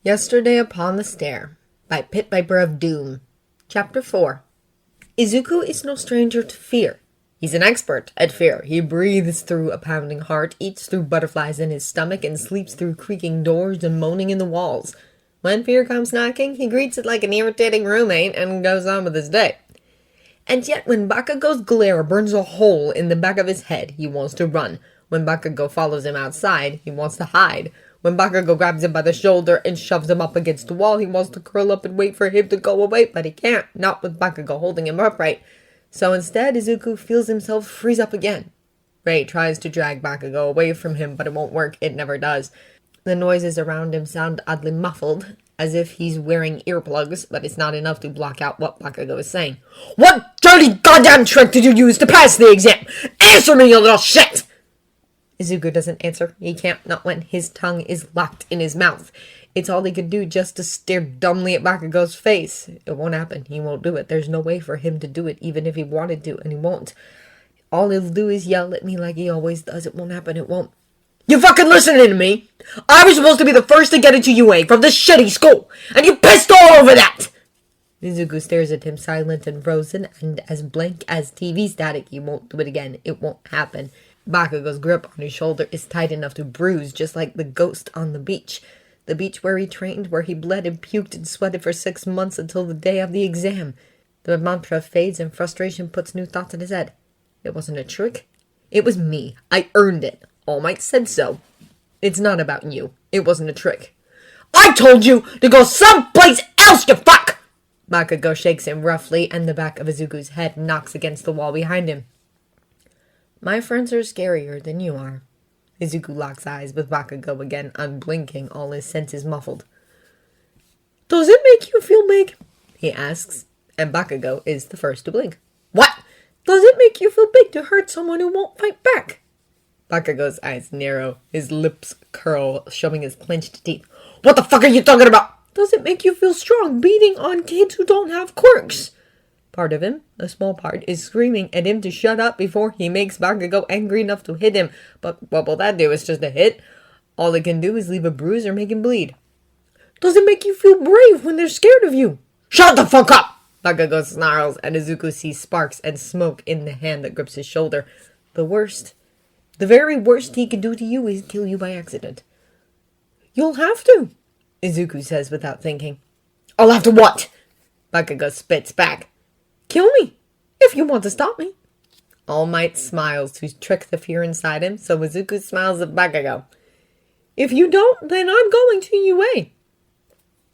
Yesterday Upon the Stair by Pit Viper of Doom. Chapter 4. Izuku is no stranger to fear. He's an expert at fear. He breathes through a pounding heart, eats through butterflies in his stomach, and sleeps through creaking doors and moaning in the walls. When fear comes knocking, he greets it like an irritating roommate and goes on with his day. And yet when Bakugou's glare burns a hole in the back of his head, he wants to run. When Bakugou follows him outside, he wants to hide. When Bakugou grabs him by the shoulder and shoves him up against the wall, he wants to curl up and wait for him to go away, but he can't, not with Bakugou holding him upright. So instead, Izuku feels himself freeze up again. Ray tries to drag Bakugou away from him, but it won't work. It never does. The noises around him sound oddly muffled, as if he's wearing earplugs, but it's not enough to block out what Bakugou is saying. "What dirty goddamn trick did you use to pass the exam? Answer me, you little shit!" Izuku doesn't answer. He can't, not when his tongue is locked in his mouth. It's all he could do, just to stare dumbly at Bakugou's face. It won't happen. He won't do it. There's no way for him to do it, even if he wanted to, and he won't. All he'll do is yell at me like he always does. It won't happen. It won't. "You fucking listening to me? I was supposed to be the first to get into UA from this shitty school, and you pissed all over that!" Izuku stares at him, silent and frozen, and as blank as TV static. He won't do it again. It won't happen. Bakugou's grip on his shoulder is tight enough to bruise, just like the ghost on the beach. The beach where he trained, where he bled and puked and sweated for 6 months until the day of the exam. The mantra fades and frustration puts new thoughts in his head. It wasn't a trick. It was me. I earned it. All Might said so. It's not about you. It wasn't a trick. "I told you to go someplace else, you fuck!" Bakugou shakes him roughly, and the back of Izuku's head knocks against the wall behind him. "My friends are scarier than you are." Izuku locks eyes with Bakugou again, unblinking, all his senses muffled. "Does it make you feel big?" he asks, and Bakugou is the first to blink. "What? Does it make you feel big to hurt someone who won't fight back?" Bakugou's eyes narrow, his lips curl, showing his clenched teeth. "What the fuck are you talking about?" "Does it make you feel strong beating on kids who don't have quirks?" Part of him, a small part, is screaming at him to shut up before he makes Bakugou angry enough to hit him. But what will that do? It's just a hit. All it can do is leave a bruise or make him bleed. "Does it make you feel brave when they're scared of you?" "Shut the fuck up!" Bakugou snarls, and Izuku sees sparks and smoke in the hand that grips his shoulder. The very worst he can do to you is kill you by accident. "You'll have to," Izuku says without thinking. "I'll have to what?" Bakugou spits back. "Kill me, if you want to stop me." All Might smiles to trick the fear inside him, so Izuku smiles at Bakugou. "If you don't, then I'm going to UA."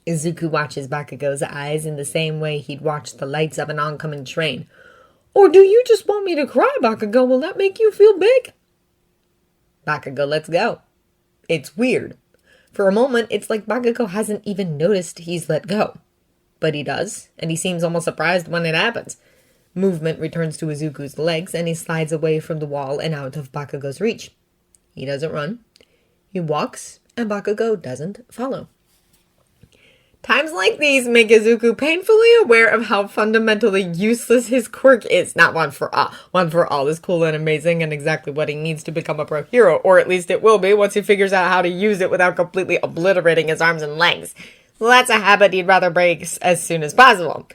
Izuku watches Bakugou's eyes in the same way he'd watch the lights of an oncoming train. "Or do you just want me to cry, Bakugou? Will that make you feel big?" Bakugou lets go. It's weird. For a moment, it's like Bakugou hasn't even noticed he's let go. But he does, and he seems almost surprised when it happens. Movement returns to Izuku's legs, and he slides away from the wall and out of Bakugou's reach. He doesn't run. He walks, and Bakugou doesn't follow. Times like these make Izuku painfully aware of how fundamentally useless his quirk is. Not one for all. One for all is cool and amazing and exactly what he needs to become a pro hero, or at least it will be once he figures out how to use it without completely obliterating his arms and legs. Well, that's a habit he'd rather break as soon as possible.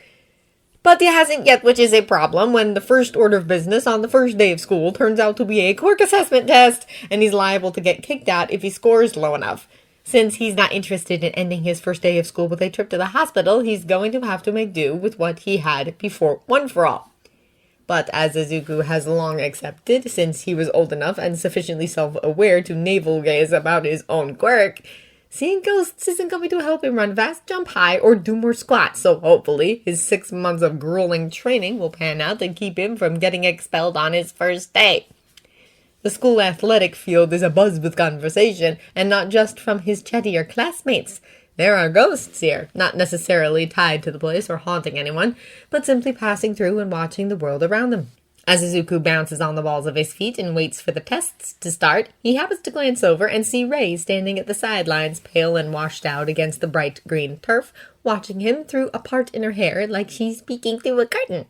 But he hasn't yet, which is a problem when the first order of business on the first day of school turns out to be a quirk assessment test, and he's liable to get kicked out if he scores low enough. Since he's not interested in ending his first day of school with a trip to the hospital, he's going to have to make do with what he had before One for All. But as Izuku has long accepted, since he was old enough and sufficiently self-aware to navel-gaze about his own quirk, seeing ghosts isn't going to help him run fast, jump high, or do more squats, so hopefully his 6 months of grueling training will pan out and keep him from getting expelled on his first day. The school athletic field is abuzz with conversation, and not just from his chattier classmates. There are ghosts here, not necessarily tied to the place or haunting anyone, but simply passing through and watching the world around them. As Izuku bounces on the balls of his feet and waits for the tests to start, he happens to glance over and see Rei standing at the sidelines, pale and washed out against the bright green turf, watching him through a part in her hair like she's peeking through a curtain.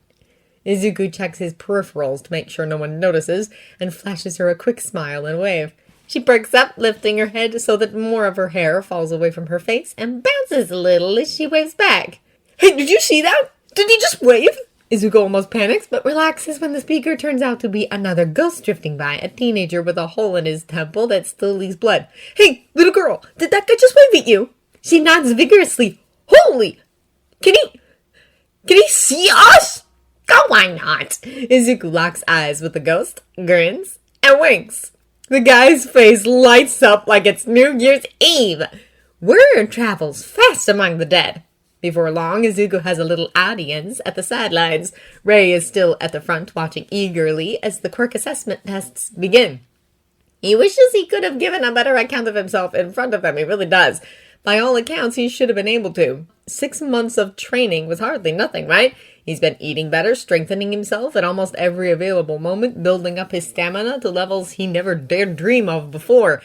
Izuku checks his peripherals to make sure no one notices, and flashes her a quick smile and wave. She perks up, lifting her head so that more of her hair falls away from her face and bounces a little as she waves back. Hey, did you see that? Did he just wave? Izuku almost panics, but relaxes when the speaker turns out to be another ghost drifting by, a teenager with a hole in his temple that still leaks blood. Hey, little girl, did that guy just wave at you? She nods vigorously. Holy! Can he see us? Oh, why not? Izuku locks eyes with the ghost, grins, and winks. The guy's face lights up like it's New Year's Eve. Word travels fast among the dead. Before long, Izuku has a little audience at the sidelines. Rei is still at the front, watching eagerly as the quirk assessment tests begin. He wishes he could have given a better account of himself in front of them. He really does. By all accounts, he should have been able to. 6 months of training was hardly nothing, right? He's been eating better, strengthening himself at almost every available moment, building up his stamina to levels he never dared dream of before.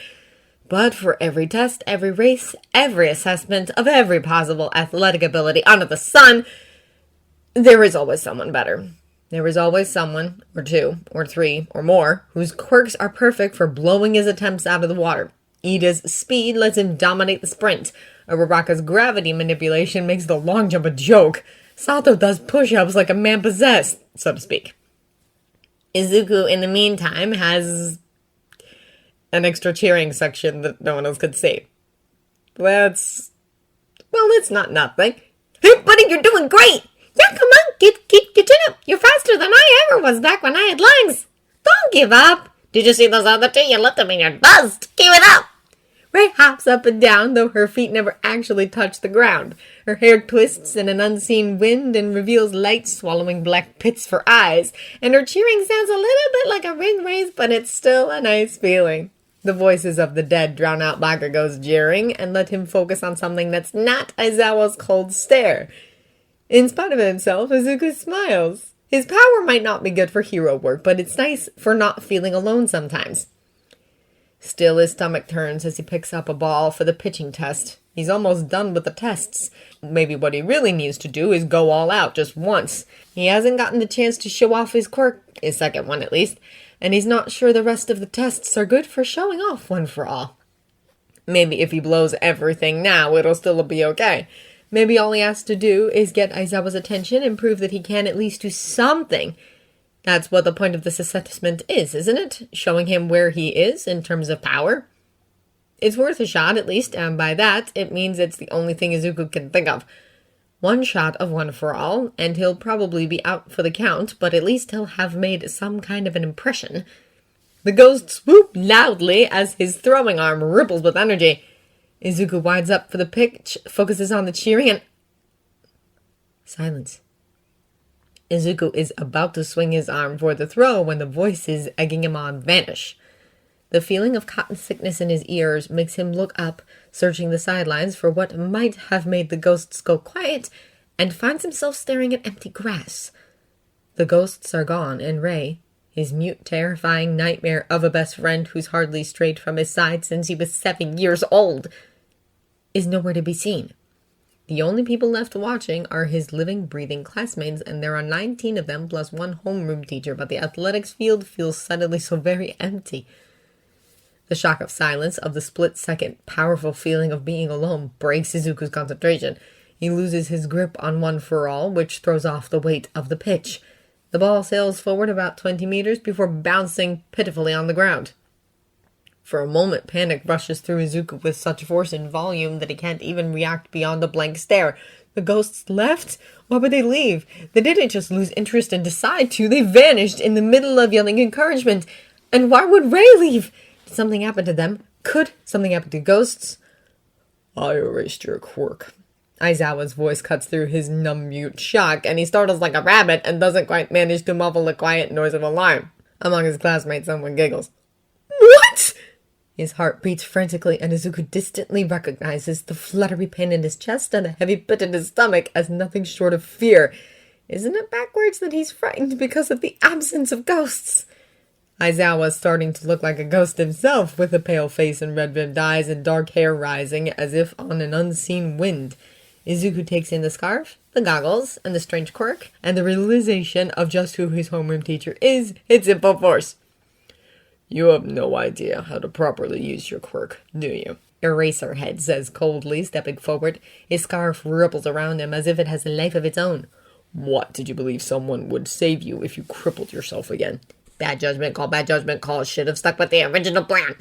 But for every test, every race, every assessment of every possible athletic ability under the sun, there is always someone better. There is always someone, or 2, or 3, or more, whose quirks are perfect for blowing his attempts out of the water. Ida's speed lets him dominate the sprint. Uraraka's gravity manipulation makes the long jump a joke. Sato does push-ups like a man possessed, so to speak. Izuku, in the meantime, has an extra cheering section that no one else could see. It's not nothing. Hey, buddy, you're doing great! Yeah, come on, get your chin up. You're faster than I ever was back when I had legs. Don't give up. Did you see those other 2? You lifted me and you're buzzed. Keep it up. Rei hops up and down, though her feet never actually touch the ground. Her hair twists in an unseen wind and reveals light swallowing black pits for eyes, and her cheering sounds a little bit like a wind race, but it's still a nice feeling. The voices of the dead drown out Bakugou's jeering and let him focus on something that's not Aizawa's cold stare. In spite of himself, Izuku smiles. His power might not be good for hero work, but it's nice for not feeling alone sometimes. Still, his stomach turns as he picks up a ball for the pitching test. He's almost done with the tests. Maybe what he really needs to do is go all out just once. He hasn't gotten the chance to show off his quirk, his second one at least, and he's not sure the rest of the tests are good for showing off one for all. Maybe if he blows everything now, it'll still be okay. Maybe all he has to do is get Aizawa's attention and prove that he can at least do something. That's what the point of this assessment is, isn't it? Showing him where he is in terms of power. It's worth a shot, at least, and by that, it means it's the only thing Izuku can think of. One shot of one for all, and he'll probably be out for the count, but at least he'll have made some kind of an impression. The ghost swoops loudly as his throwing arm ripples with energy. Izuku winds up for the pitch, focuses on the cheering, and... silence. Izuku is about to swing his arm for the throw when the voices egging him on vanish. The feeling of cotton sickness in his ears makes him look up, searching the sidelines for what might have made the ghosts go quiet, and finds himself staring at empty grass. The ghosts are gone, and Rei, his mute, terrifying nightmare of a best friend who's hardly strayed from his side since he was 7 years old, is nowhere to be seen. The only people left watching are his living, breathing classmates, and there are 19 of them plus one homeroom teacher, but the athletics field feels suddenly so very empty. The shock of silence, of the split-second powerful feeling of being alone, breaks Izuku's concentration. He loses his grip on one for all, which throws off the weight of the pitch. The ball sails forward about 20 meters before bouncing pitifully on the ground. For a moment, panic rushes through Izuku with such force and volume that he can't even react beyond a blank stare. The ghosts left? Why would they leave? They didn't just lose interest and decide to. They vanished in the middle of yelling encouragement. And why would Rei leave? Did something happen to them? Could something happen to ghosts? I erased your quirk. Aizawa's voice cuts through his numb mute shock, and he startles like a rabbit and doesn't quite manage to muffle the quiet noise of alarm. Among his classmates, someone giggles. What? His heart beats frantically, and Izuku distantly recognizes the fluttery pain in his chest and the heavy pit in his stomach as nothing short of fear. Isn't it backwards that he's frightened because of the absence of ghosts? Aizawa is starting to look like a ghost himself, with a pale face and red-rimmed eyes and dark hair rising as if on an unseen wind. Izuku takes in the scarf, the goggles, and the strange quirk, and the realization of just who his homeroom teacher is hits him full force. You have no idea how to properly use your quirk, do you? Eraserhead says coldly, stepping forward. His scarf ripples around him as if it has a life of its own. What did you believe someone would save you if you crippled yourself again? Bad judgment call, bad judgment call. Should have stuck with the original plan.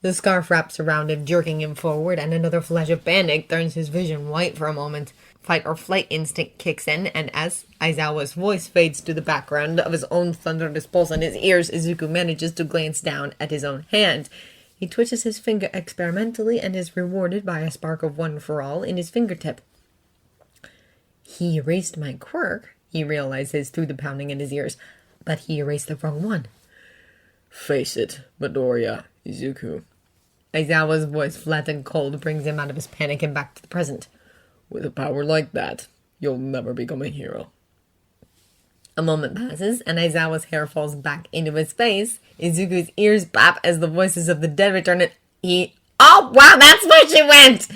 The scarf wraps around him, jerking him forward, and another flash of panic turns his vision white for a moment. Fight or flight instinct kicks in, and as Aizawa's voice fades to the background of his own thunderous pulse in his ears, Izuku manages to glance down at his own hand. He twitches his finger experimentally and is rewarded by a spark of one for all in his fingertip. He erased my quirk, he realizes through the pounding in his ears, but he erased the wrong one. Face it, Midoriya Izuku. Aizawa's voice, flat and cold, brings him out of his panic and back to the present. With a power like that, you'll never become a hero. A moment passes, and Aizawa's hair falls back into his face. Izuku's ears pop as the voices of the dead return, and he... Oh, wow, that's where she went!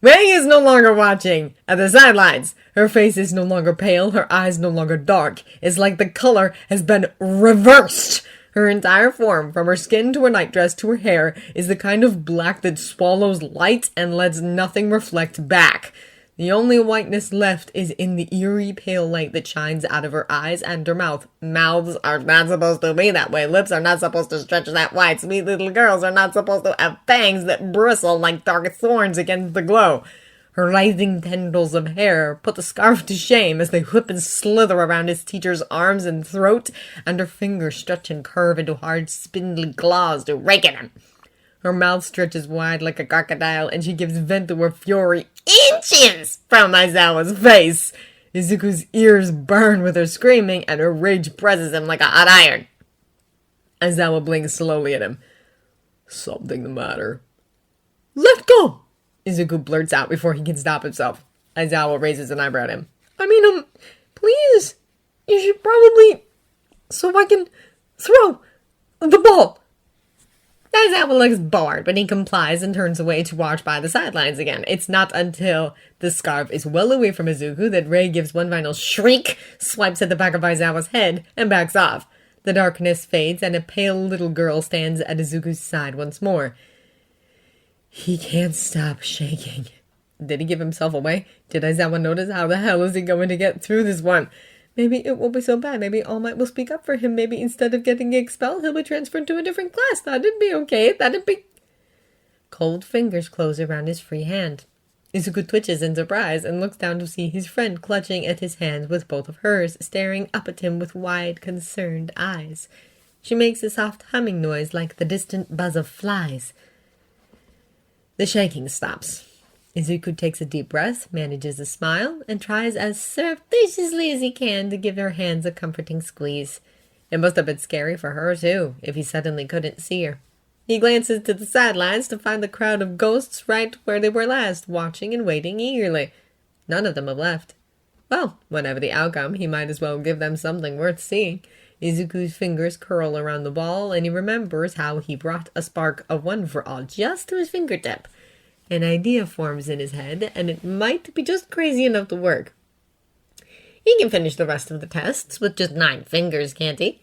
May is no longer watching. At the sidelines, her face is no longer pale, her eyes no longer dark. It's like the color has been reversed. Her entire form, from her skin to her nightdress to her hair, is the kind of black that swallows light and lets nothing reflect back. The only whiteness left is in the eerie pale light that shines out of her eyes and her mouth. Mouths are not supposed to be that way. Lips are not supposed to stretch that wide. Sweet little girls are not supposed to have fangs that bristle like dark thorns against the glow. Her writhing tendrils of hair put the scarf to shame as they whip and slither around his teacher's arms and throat, and her fingers stretch and curve into hard, spindly claws to rake at him. Her mouth stretches wide like a crocodile, and she gives vent to her fury inches from Aizawa's face. Izuku's ears burn with her screaming, and her rage presses him like a hot iron. Aizawa blinks slowly at him. Something the matter? Let go! Izuku blurts out before he can stop himself. Aizawa raises an eyebrow at him. Please! You should probably... so I can throw the ball. Aizawa looks bored, but he complies and turns away to watch by the sidelines again. It's not until the scarf is well away from Izuku that Rei gives one final shriek, swipes at the back of Aizawa's head, and backs off. The darkness fades, and a pale little girl stands at Izuku's side once more. He can't stop shaking. Did he give himself away? Did Aizawa notice? How the hell is he going to get through this one? Maybe it won't be so bad. Maybe All Might will speak up for him. Maybe instead of getting expelled, he'll be transferred to a different class. That'd be okay. That'd be... Cold fingers close around his free hand. Izuku twitches in surprise and looks down to see his friend clutching at his hand with both of hers, staring up at him with wide, concerned eyes. She makes a soft humming noise like the distant buzz of flies. The shaking stops. Izuku takes a deep breath, manages a smile, and tries as surreptitiously as he can to give her hands a comforting squeeze. It must have been scary for her, too, if he suddenly couldn't see her. He glances to the sidelines to find the crowd of ghosts right where they were last, watching and waiting eagerly. None of them have left. Well, whatever the outcome, he might as well give them something worth seeing. Izuku's fingers curl around the ball, and he remembers how he brought a spark of one for all just to his fingertip. An idea forms in his head, and it might be just crazy enough to work. He can finish the rest of the tests with just 9 fingers, can't he?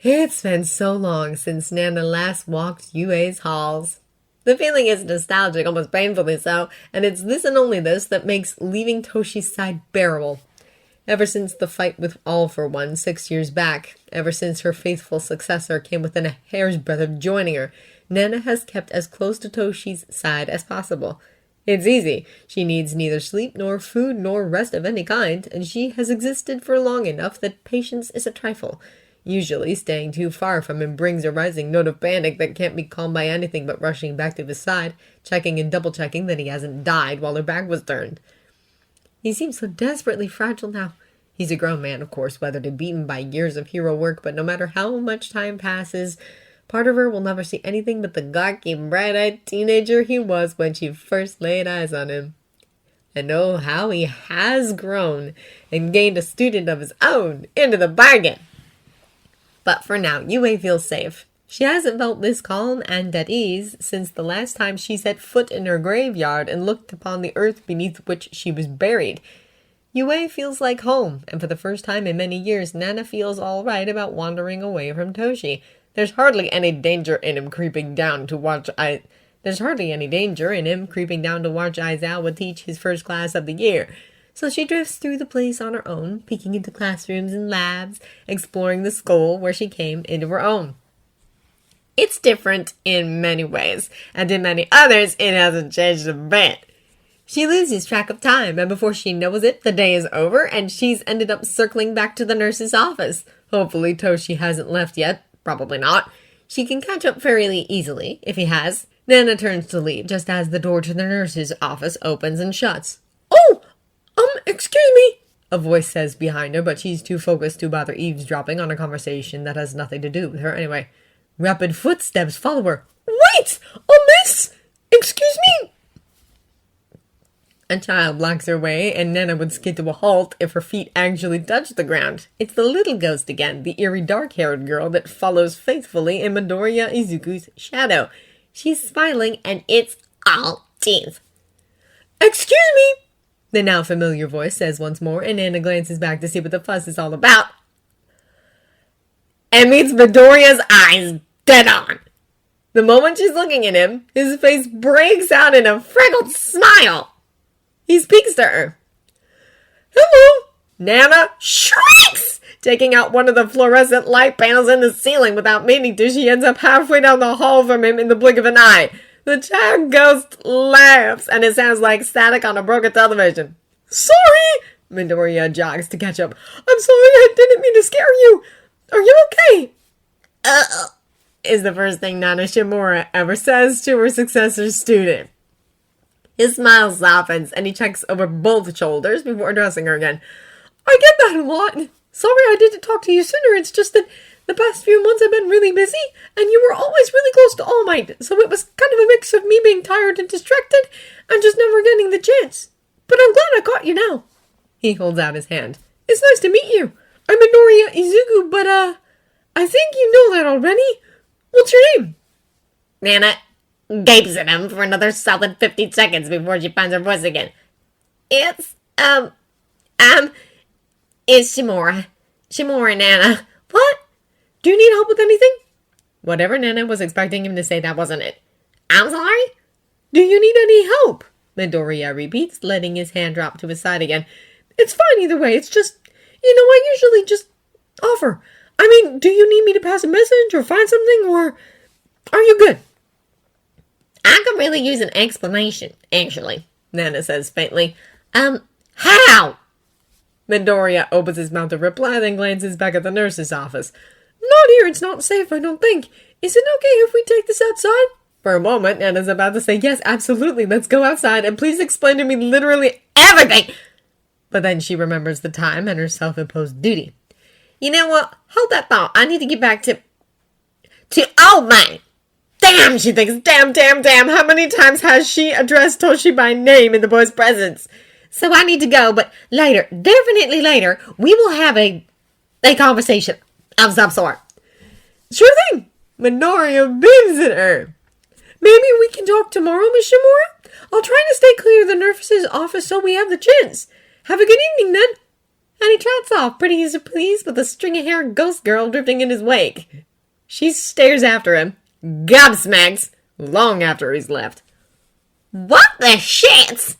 It's been so long since Nana last walked UA's halls. The feeling is nostalgic, almost painfully so, and it's this and only this that makes leaving Toshi's side bearable. Ever since the fight with All for One 6 years back, ever since her faithful successor came within a hair's breadth of joining her, Nana has kept as close to Toshi's side as possible. It's easy. She needs neither sleep nor food nor rest of any kind, and she has existed for long enough that patience is a trifle. Usually, staying too far from him brings a rising note of panic that can't be calmed by anything but rushing back to his side, checking and double-checking that he hasn't died while her back was turned. He seems so desperately fragile now. He's a grown man, of course, weathered and beaten by years of hero work, but no matter how much time passes, part of her will never see anything but the gawky, bright-eyed teenager he was when she first laid eyes on him. And oh, how he has grown and gained a student of his own into the bargain. But for now, Yue feels safe. She hasn't felt this calm and at ease since the last time she set foot in her graveyard and looked upon the earth beneath which she was buried. Yue feels like home, and for the first time in many years, Nana feels all right about wandering away from Toshi. There's hardly any danger in him creeping down to watch Aizawa teach his first class of the year. So she drifts through the place on her own, peeking into classrooms and labs, exploring the school where she came into her own. It's different in many ways, and in many others, it hasn't changed a bit. She loses track of time, and before she knows it, the day is over, and she's ended up circling back to the nurse's office. Hopefully Toshi hasn't left yet. Probably not. She can catch up fairly easily, if he has. Nana turns to leave, just as the door to the nurse's office opens and shuts. "Oh! Excuse me," a voice says behind her, but she's too focused to bother eavesdropping on a conversation that has nothing to do with her anyway. Rapid footsteps follow her. "Wait! Oh, miss! Excuse me!" A child blocks her way, and Nana would skid to a halt if her feet actually touched the ground. It's the little ghost again, the eerie dark-haired girl that follows faithfully in Midoriya Izuku's shadow. She's smiling, and it's all teeth. "Excuse me!" the now familiar voice says once more, and Nana glances back to see what the fuss is all about. And meets Midoriya's eyes dead on. The moment she's looking at him, his face breaks out in a freckled smile. He speaks to her. "Hello!" Nana shrieks, taking out one of the fluorescent light panels in the ceiling without meaning to. She ends up halfway down the hall from him in the blink of an eye. The child ghost laughs, and it sounds like static on a broken television. "Sorry!" Midoriya jogs to catch up. "I'm sorry, I didn't mean to scare you. Are you okay?" Is the first thing Nana Shimura ever says to her successor student. His smile softens, and he checks over both shoulders before addressing her again. "I get that a lot. Sorry I didn't talk to you sooner. It's just that the past few months I've been really busy, and you were always really close to All Might, so it was kind of a mix of me being tired and distracted, and just never getting the chance. But I'm glad I caught you now." He holds out his hand. "It's nice to meet you. I'm Midoriya Izuku, but, I think you know that already. What's your name?" Nana gapes at him for another solid 50 seconds before she finds her voice again. It's Shimura. Shimura, Nana. What? Do you need help with anything?" Whatever Nana was expecting him to say, that wasn't it. "I'm sorry? Do you need any help?" Midoriya repeats, letting his hand drop to his side again. "It's fine either way. It's just, I usually just offer. I mean, do you need me to pass a message or find something, or are you good?" "I could really use an explanation, actually," Nana says faintly. How?" Midoriya opens his mouth to reply, then glances back at the nurse's office. "Not here, it's not safe, I don't think. Is it okay if we take this outside?" For a moment, Nana's about to say, "Yes, absolutely, let's go outside, and please explain to me literally everything." But then she remembers the time and her self-imposed duty. "You know what? Hold that thought. I need to get back to All Might." Damn, she thinks, damn, how many times has she addressed Toshi by name in the boy's presence? "So I need to go, but later, definitely later, we will have a conversation of some sort." "Sure thing." Midoriya beams at her. "Maybe we can talk tomorrow, Miss Shimura? I'll try to stay clear of the nurse's office so we have the chance. Have a good evening, then." And he trots off, pretty as you please, with a string-of-hair ghost girl drifting in his wake. She stares after him, gobsmacks, long after he's left. "What the shit?"